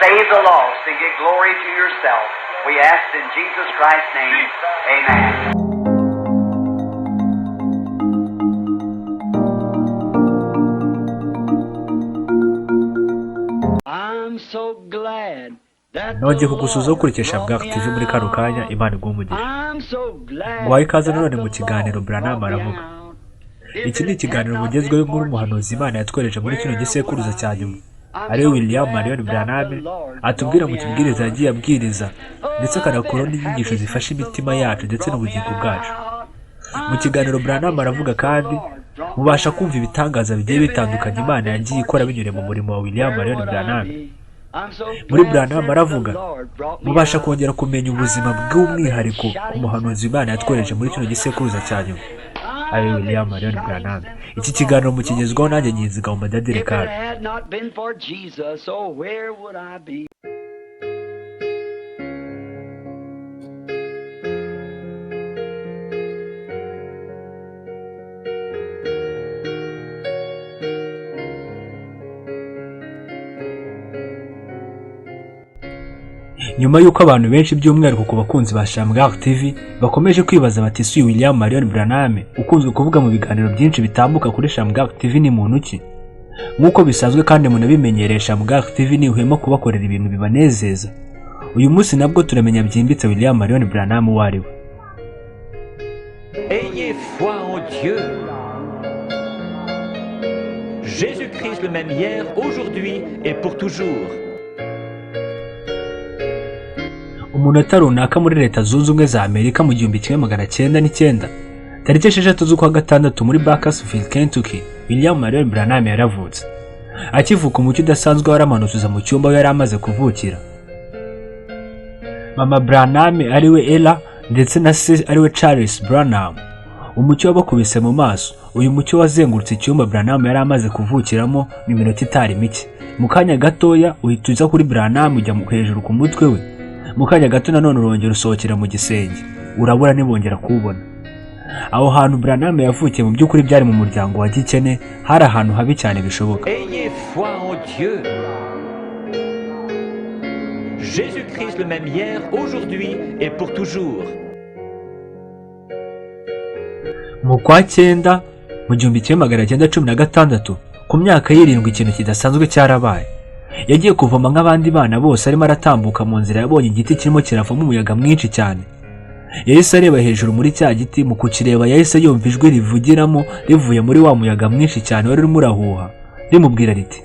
save the lost and get glory to yourself. We ask in Jesus Christ's name, amen. nongeye kugusuza ukurikisha Bwaka TV muri kano kanya. Imana igumugisha. Ngwaye ikaze none mu kiganiro Branham aravuga. Iki ni ikiganiro mugezweho inkuru umuhanuzi Imana yatwereje muri kino gisekuruza cya nyuma, ari William Marion Branham atubwira mu kibwiriza yagiye abwiriza ndetse akanakora n'inyigisho zifasha imitima yacu ndetse n'ubugingo bwacu. Mu kiganiro Branham aravuga kandi mubasha kumva ibitangaza bigiye bitandukanye Imana yagiye ikora binyure mu murimo wa William Marion Branham. Muri Branham aravuga mubasha kongera kumenya ubuzima bw'umwihariko ku muhanuzi Imana yatwereje muri kino gisekuruza cya nyuma, ari William Marion Branham. Iki kiganiro mukigezwaho nanjye Nyiziga mu Madadire Kare. Nyuma yuko abantu benshi by'umwihariko ku bakunzi ba Shamgar TV bakomeje kwibaza bati si William Marion Branham ukunzwe kuvuga mu biganiro byinshi bitambuka kuri Shamgar TV ni muntu ki? Nkuko bisanzwe kandi munabimenyereye, Shamgar TV ni uhema kubakorera ibintu bibanezeza. Uyu munsi nabwo turamenya byimbitse William Marion Branham wari we. Ayez foi en Dieu. Jésus-Christ le même hier, aujourd'hui et pour toujours. Umunota runaka muri Leta Zunze Ubumwe za Amerika mu 1909 tariki 6 z'ukwa gatandatu muri Bakersfield, Kentucky, William Marion Branham yaravutse. Akivuka umucyo udasanzwe waramanutuza mu cyumba yari amaze kuvukira. Mama Branham ariwe Ella ndetse na se ariwe Charles Branham. Umucyo wabakubise mu maso. Uyu mucyo wazengurutse icyumba Branham yari amaze kuvukiramo mu minota itari mike. Mu kanya gatoya uhituza kuri Branham ujya mu hejuru ku mutwe we. Mu kanya gato nanone urongera usohokera mu gisenge, urabura nibongera kubona. Aho hantu Branham yavukiye mu by'ukuri byari mu muryango wa gikene, hari ahantu habi cyane bishoboka. Ayez foi en Dieu. Jésus-Christ le même hier, aujourd'hui et pour toujours. Mu kwa cyenda mu 1916 ku myaka y'irindwi ikintu kidasanzwe cyarabaye. Yagiye kuvoma nk'abandi bana bose arimo aratambuka mu nzira, yabonye igiti kirimo kiravamo umuyaga mwinshi cyane. Yahise areba hejuru muri cya giti, mu kukireba yahise yumva ijwi rivugiramo rivuye muri wa muyaga mwinshi cyane wari urimo urahuha, rimubwira riti: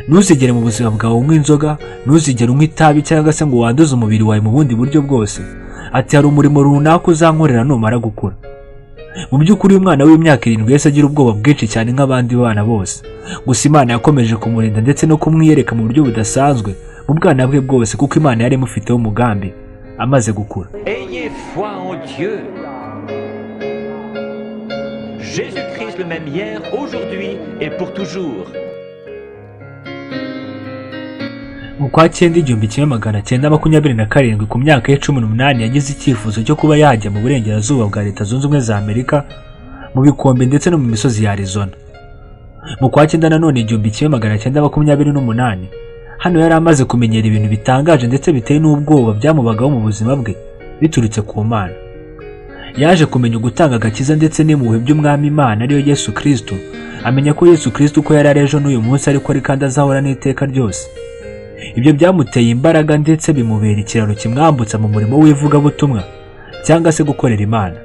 ntuzigere mu buzima bwawe unywa inzoga, ntuzigere unywa itabi cyangwa se ngo wanduze umubiri wawe mu bundi buryo bwose. Ati hari umurimo runaka uzankorera numara gukura. Mu by'ukuri umwana w'imyaka 7 yese agira ubwoba bwinshi cyane nk'abandi bana bose. Gusa Imana yakomeje kumurinda ndetse no kumwiyereka mu buryo budasanzwe mu bwana bwe bwose, kuko Imana yari imufiteho umugambi amaze gukura. Ayez foi en Dieu. Jésus-Christ le même hier, aujourd'hui et pour toujours. Mu kwa cyenda 1927 ku myaka ya 18 yagize icyifuzo cyo kuba yajya mu burengerazuba bwa Leta Zunze Ubumwe za Amerika, mu bikombe ndetse no mu misozi ya Arizona. Mu kwa cyenda nanone 1928 hano yari amaze kumenyera ibintu bitangaje ndetse biteye n'ubwoba byamubagaho mu buzima bwe biturutse ku Mana. Yaje kumenya gutanga agakiza ndetse n'impuhwe by'umwami Imana ariyo Yesu Kristo. Amenya ko Yesu Kristo uko yari arejo n'uyu munsi ariko ari kandi azahora n'iteka ryose. Ibyo byamuteye imbaraga ndetse bimubera ikiraro kimwambutsa mu murimo w'ivugabutumwa cyangwa se gukorera Imana.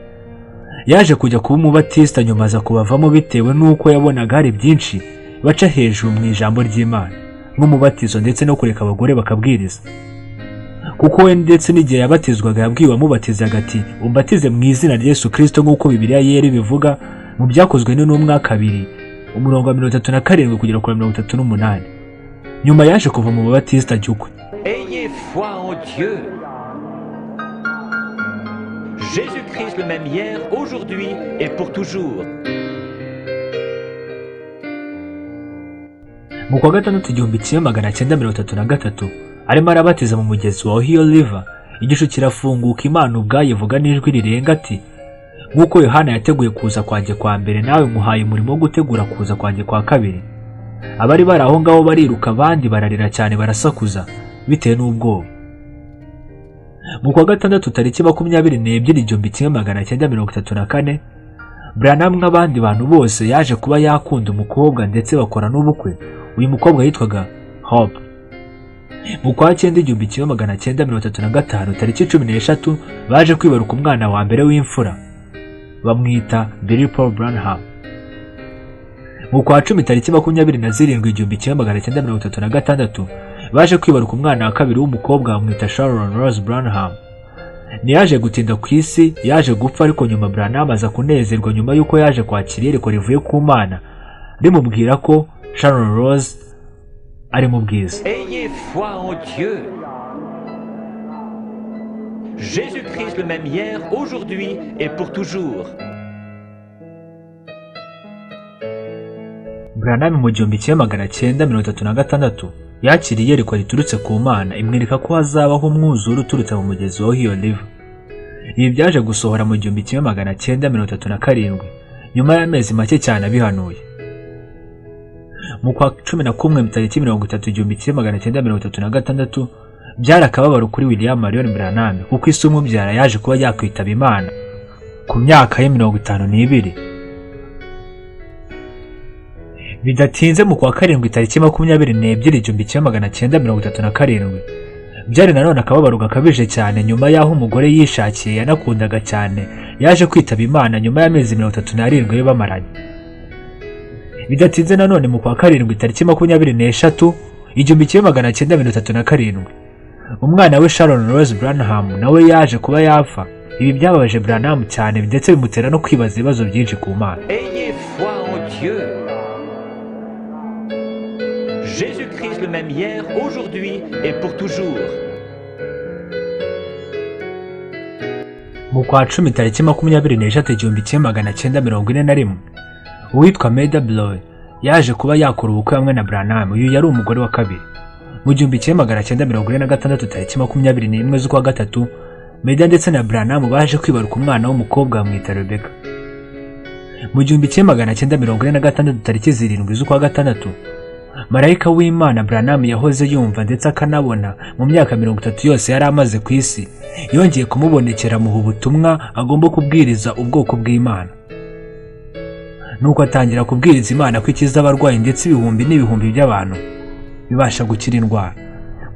Yaje kujya kuba umubatista nyuma aza kubavamo bitewe n'uko yabonaga hari byinshi baca hejuru mu ijambo ry'Imana nk'umubatizo ndetse no kureka abagore bakabwiriza. Kuko we ndetse n'igihe yabatizwaga yabwiwe amubatizaga ati umbatize mu izina rya Yesu Kristo nk'uko Bibiliya yera bivuga mu byakozwe n'Intumwa 2:37 kugera ku 38. Nyuma yaje kuva mu babatista cyukwe. Ayez foi en Dieu. Jésus-Christ le même hier, aujourd'hui et pour toujours. Mu kwa gatandatu 1933 arimo arabatiza mu mugezi wa Ohio River, igisho kirafunguka, Imana ubwayo ivuga n'ijwi rirenga ati nk'uko Yohana yateguye kuza kwanjye kwa mbere, nawe muhaye umurimo wo gutegura kuza kwanjye kwa kabiri. abari bari aho ngaho bariruka, abandi bararira cyane barasakuza bitewe n'ubwoba. Mu kwa gatandatu tariki 22/1934, Branham nk'abandi bantu bose yaje kuba yakunda umukobwa ndetse bakora n'ubukwe. Uyu mukobwa yitwaga Hope. Mu kwa 9/1935 tariki 13 baje kwibaruka umwana wa mbere w'imfura, bamwita Billy Paul Branham. Mu kwa 10 tariki 27/1936 baje kwibaruka umwana wa kabiri w'umukobwa bamwita Sharon Rose Branham. Niyaje gutinda ku isi, yaje gupfa, ariko nyuma Branham aza kunezerwa nyuma yuko yaje kwakira iyerekwa rivuye ku Mana rimubwira ko Sharon Rose ari mu bwiza. Ayez foi en Dieu. Jésus-Christ le même hier, aujourd'hui et pour toujours. Branham mu 1936 yakiriye iyerekwa riturutse ku Mana imwereka ko hazabaho umwuzure uturutse mu mugezi wa Ohio River. Ibi byaje gusohora mu 1937 nyuma y'amezi make cyane abihanuye. Mu kwa 11 tariki 30/1936 byari akababaro kuri William Marion Branham kuko isi umubyara yaje kuba yakwitaba Imana ku myaka ye 52. Bidatinze mu kwa 7 tariki 22/1937 byari nanone akababaro gakabije cyane nyuma y'aho umugore yishakiye yanakundaga cyane yaje kwitaba Imana nyuma y'amezi 37 bamaranye. Bidatinze nanone mu kwa 7 tariki 23/1937 umwana we Sharon Rose Branham nawe yaje kuba yapfa. Ibi byababaje Branham cyane ndetse bimutera no kwibaza ibibazo byinshi ku Mana. Ayez foi en Dieu. Jésus-Christ le même hier, aujourd'hui et pour toujours. Mu kwa 10 tariki 23/1941 uwitwa MWIBAZA yaje kuba yakora ubukwe hamwe na Branham. Uyu yari umugore wa kabiri. Mu 1946 tariki 21 z'ukwa gatatu MWIBAZA ndetse na Branham baje kwibaruka umwana w'umukobwa bamwita Rebecca. Mu 1946 tariki 7 z'ukwa gatandatu marayika w'Imana Branham yahoze yumva ndetse akanabona mu myaka 30 yose yari amaze ku isi yongeye kumubonekera mu ubutumwa agomba kubwiriza ubwoko bw'Imana. Nuko atangira kubwiriza Imana ko ikiza abarwayi ndetse ibihumbi n'ibihumbi by'abantu bibasha gukira indwara.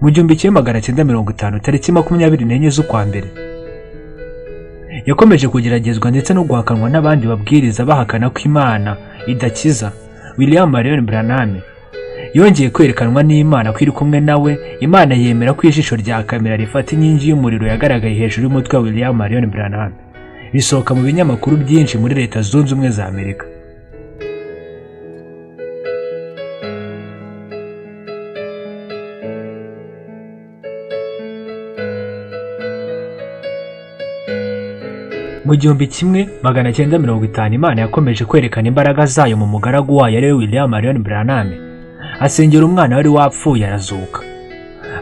Mu 1950 tariki 24 z'ukwa mbere yakomeje kugeragezwa ndetse no guhakanwa n'abandi babwiriza bahakana ko Imana idakiza. William Marion Branham yongeye kwerekanwa n'Imana ko iri kumwe nawe. Imana yemera ko ijisho rya kamera rifata inkingi y'umuriro yagaragaye hejuru y'umutwe wa William Marion Branham. Bisohoka mu binyamakuru byinshi muri Leta Zunze Ubumwe za Amerika. Mu 1950 Imana yakomeje kwerekana imbaraga zayo mu mugaragu wayo ari William Marion Branham. Asengera umwana wari wapfuye arazuka.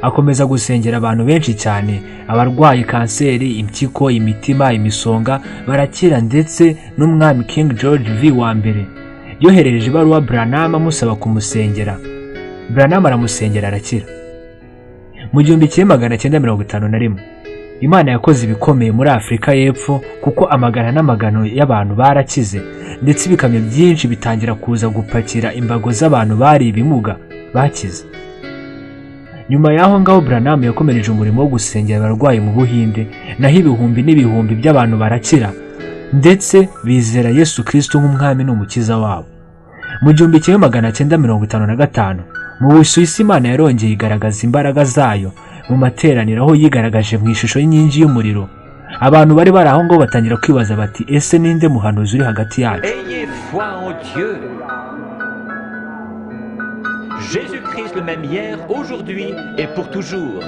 Akomeza gusengera abantu benshi cyane, abarwayi kanseri, impyiko, imitima, imisonga barakira, ndetse n'umwami King George V wa mbere yoherereje ibaruwa Branham amusaba kumusengera. Branham aramusengera arakira. Mu 1951 Imana yakoze ibikomeye muri Afrika y'Epfo kuko amagana n'amagano y'abantu barakize, ndetse ibikamyo byinshi bitangira kuza gupakira imbago z'abantu bari ibimuga bakize. Nyuma y'aho ngaho Branham yakomereje umurimo wo gusengera abarwayi mu Buhinde, naho ibihumbi n'ibihumbi by'abantu barakira ndetse bizera Yesu Kristo nk'umwami n'umukiza wabo. Mu 1955 mu Busuwisi Imana yarongeye igaragaza imbaraga zayo mu materaniro aho yigaragaje mu ishusho y'inkingi y'umuriro. Abantu bari bari aho ngo batangira kwibaza bati ese ninde muhanuzi uri hagati yacu? Ayez foi en Dieu. Jésus-Christ le même hier, aujourd'hui et pour toujours.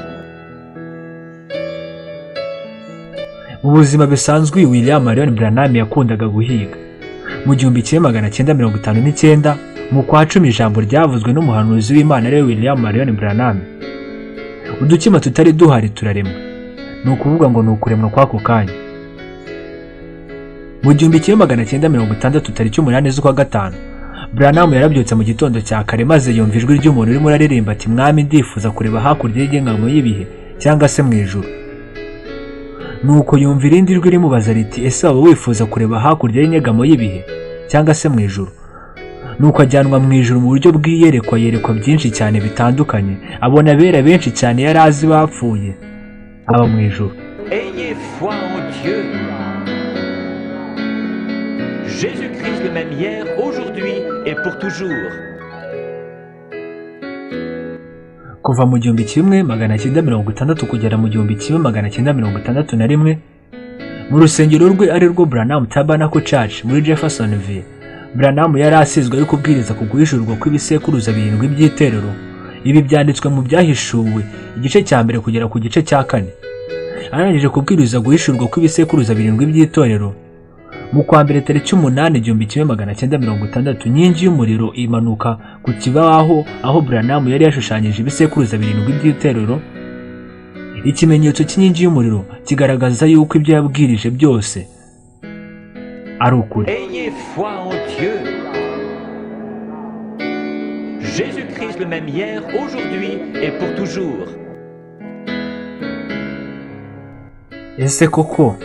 Mu buzima bisanzwe William Marion Branham yakundaga guhiga. Mu 1959 mu kwa 10 ijambo ryavuzwe n'umuhanuzi w'Imana ari William Marion Branham. Udukima tutari duhari turaremwa. Ni ukuvuga ngo ni ukuremwa kwako kanya. Mu 1960 tariki 8 z'ukwa gatanu Branham yarabyutse mu gitondo cya kare maze yumva ijwi ry'umuntu urimo araririmba ati mwami ndifuza kureba hakurya y'ingamo y'ibihe cyangwa se mu ijuru. Nuko yumva irindi jwi rimubaza riti ese waba wifuza kureba hakurya y'inyegamo y'ibihe cyangwa se mu ijuru. Nuko ajyanwa mu ijuru mu buryo bw'iyerekwa, yerekwa byinshi cyane bitandukanye, abona abera benshi cyane yari azi bapfuye aba mu ijuru. Ayez foi en Dieu. Jésus-Christ le même hier, aujourd'hui et pour toujours. Kuva mu 1960 kugera mu 1961 mu rusengero rwe ari rwo Branham Tabernacle Church muri Jeffersonville, Branham yari asizwe yo kubwiriza ku guhishurwa kw'ibisekuruza birindwi by'iterero. Ibi byanditswe mu byahishuwe igice cya mbere kugera ku gice cya 4. Arangije kubwiriza guhishurwa kw'ibisekuruza birindwi by'itorero, mu kwa mbere tariki 8 1960 nyingi y'umuriro imanuka ku kibaho aho Branham yari yashushanyije ibisekuruza birindwi by'iterero. Ikimenyetso cy'inkingi y'umuriro kigaragaza yuko ibyo yabwirije byose ari ukuri. Ayez foi en Dieu. Jésus-Christ le même hier, aujourd'hui et pour toujours. Ese koko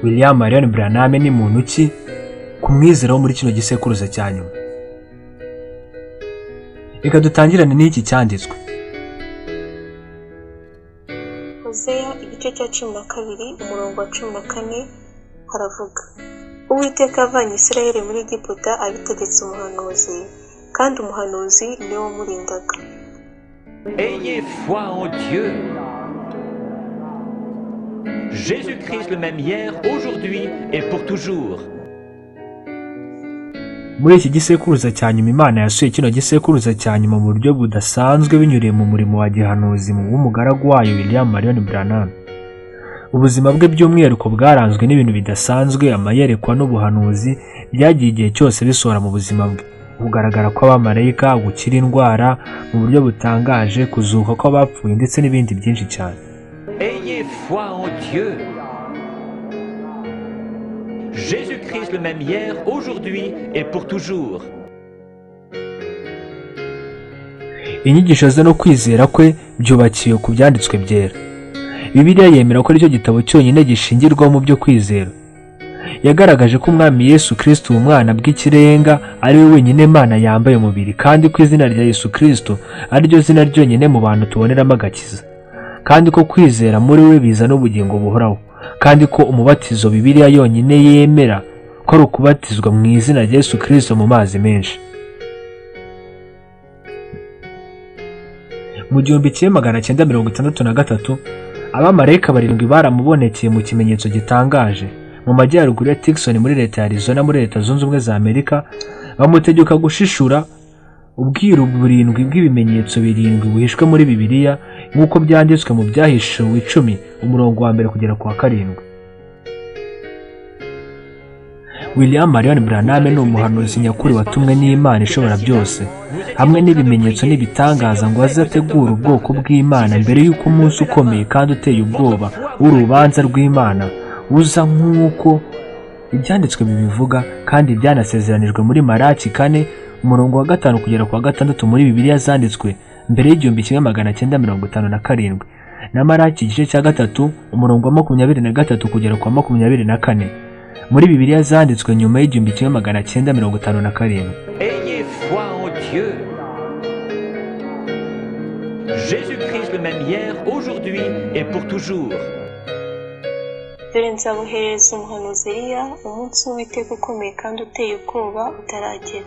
William Marion Branham ni muntu ki kumwizera wo muri kino gisekuruza cya nyuma? Reka dutangirane n'iki cyanditswe. Hoseya igice cya 12 umurongo wa 14 haravuga Uwiteka avanye Isirayeli muri Egiputa abitegetse umuhanuzi, kandi umuhanuzi niwe wamurindaga. Ayez foi en Dieu. Jésus-Christ le même hier, aujourd'hui et pour toujours. Muri iki gisekuruza cya nyuma Imana yasuye kino gisekuruza cya nyuma mu buryo budasanzwe binyuriye mu murimo wa gihanuzi w'umugaragu wayo William Marion Branham. Ubuzima bwe by'umwihariko bwaranzwe n'ibintu bidasanzwe, amayerekwa n'ubuhanuzi byagiye igihe cyose bisohora mu buzima bwe. Kugaragara kw'abamarayika, gukira indwara mu buryo butangaje, kuzuka kw'abapfuye ndetse n'ibindi byinshi cyane. Ayez foi en Dieu. Jésus-Christ le même hier, aujourd'hui et pour toujours. Inyigisho ze no kwizera kwe byubakiye ku byanditswe byera. Bibiliya yemera ko aricyo gitabo cyonyine gishingirwaho mu byo kwizera. Yagaragaje ko umwami Yesu Kristo umwana bw'ikirenga ari we wenyine Imana yambaye umubiri, kandi ko izina rya Yesu Kristo ari ryo zina ryonyine mu bantu tuboneramo agakiza, kandi ko kwizera muri we bizana ubugingo buhoraho, kandi ko umubatizo Bibiliya yonyine yemera ko ari ukubatizwa mu izina rya Yesu Kristo mu mazi menshi. Mu 1963 abamarayika barindwi baramubonekeye mu kimenyetso gitangaje mu majyaruguru ya Tucson muri leta ya Arizona muri leta zunze ubumwe za Amerika. Bamutegeka gushishura ubwiru burindwi bw'ibimenyetso birindwi buhishwe muri Bibiliya nk'uko byanditswe mu byahishuwe 10 umurongo wa mbere kugera ku wa 7. William Marion Branham ni umuhanuzi nyakuri watumwe n'Imana ishobora byose, hamwe n'ibimenyetso n'ibitangaza ngo azategura ubwoko bw'Imana mbere y'uko umunsi ukomeye kandi uteye ubwoba w'urubanza rw'Imana uza, nk'uko ibyanditswe bibivuga kandi byanasezeranijwe muri Maraki 4 umurongo wa 5 kugera ku wa 6 muri Bibiliya zanditswe mbere y'1957 na Maraki igice cya 3 umurongo wa 23 kugera ku wa 24 muri Bibiliya zanditswe nyuma y'1957. Ayez foi en Dieu. Jésus-Christ le même hier, aujourd'hui et pour toujours. Dore nzabohereza umuhanuzi Eliya umunsi w'Uwiteka ukomeye kandi uteye ubwoba utaragera.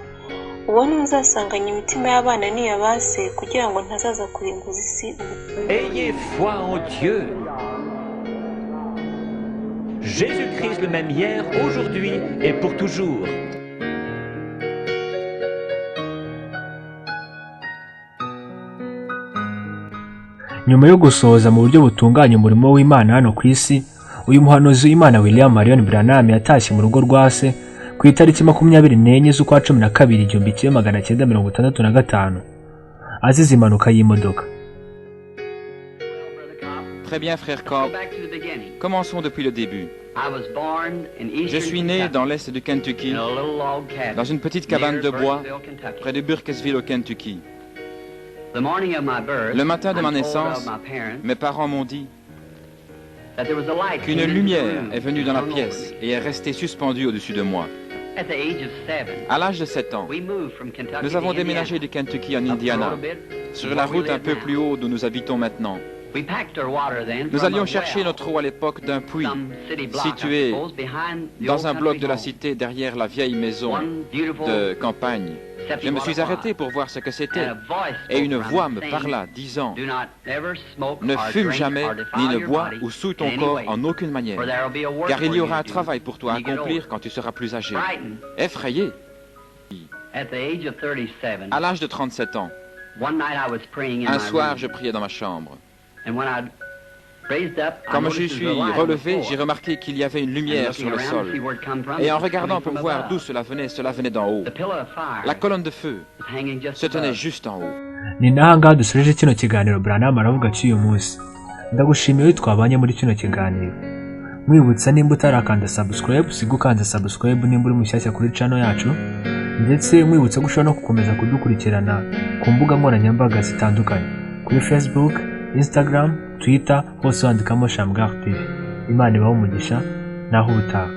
Uwo ni uzasanganya imitima y'abana n'iy'abase kugira ngo ntazaza kurimbuza isi. Ayez foi en Dieu. Jésus-Christ le même hier, aujourd'hui et pour toujours. Nyuma yo gusohoza mu buryo butunganye umurimo w'Imana hano ku isi, uyu muhanuzi w'Imana William Marion Branham yatashye mu rugo rwa se ku itariki 24 z'ukwa 12 1965 azize impanuka y'imodoka. Très bien, frère Camp. Commençons depuis le début. Je suis né dans l'est du Kentucky, dans une petite cabane de bois, près de Burkesville au Kentucky. Le matin de ma naissance, mes parents m'ont dit qu'une lumière est venue dans la pièce et est restée suspendue au-dessus de moi. À l'âge de 7 ans, nous avons déménagé du Kentucky en Indiana, sur la route un peu plus haut d'où nous habitons maintenant. Nous allions chercher notre eau à l'époque d'un puits, situé dans un bloc de la cité derrière la vieille maison de campagne. Je me suis arrêté pour voir ce que c'était, et une voix me parla, disant « Ne fume jamais, ni ne bois ou souille ton corps en aucune manière, car il y aura un travail pour toi à accomplir quand tu seras plus âgé. » Effrayé. À l'âge de 37 ans, un soir, je priais dans ma chambre. Quand je suis relevé, j'ai remarqué qu'il y avait une lumière sur le sol. Et en regardant pour voir d'où cela venait d'en haut. La colonne de feu se tenait juste en haut. Ni nahangaha dusoreje kino kiganiro Branham aravuga cy'uyu munsi. Ndagushimiye twabanye muri kino kiganiro. Mwibutsa nimba utarakanda subscribe, sigukanda subscribe nimba uri mushyashya kuri channel yacu. Ndetse mwibutsa gushobora no gukomeza kudukurikirana ku mbuga nkoranyambaga zitandukanye kuri Facebook, Instagram, Twitter, hose wandikamo Shamgar TV. Imana ibahe umugisha naho ubutaha.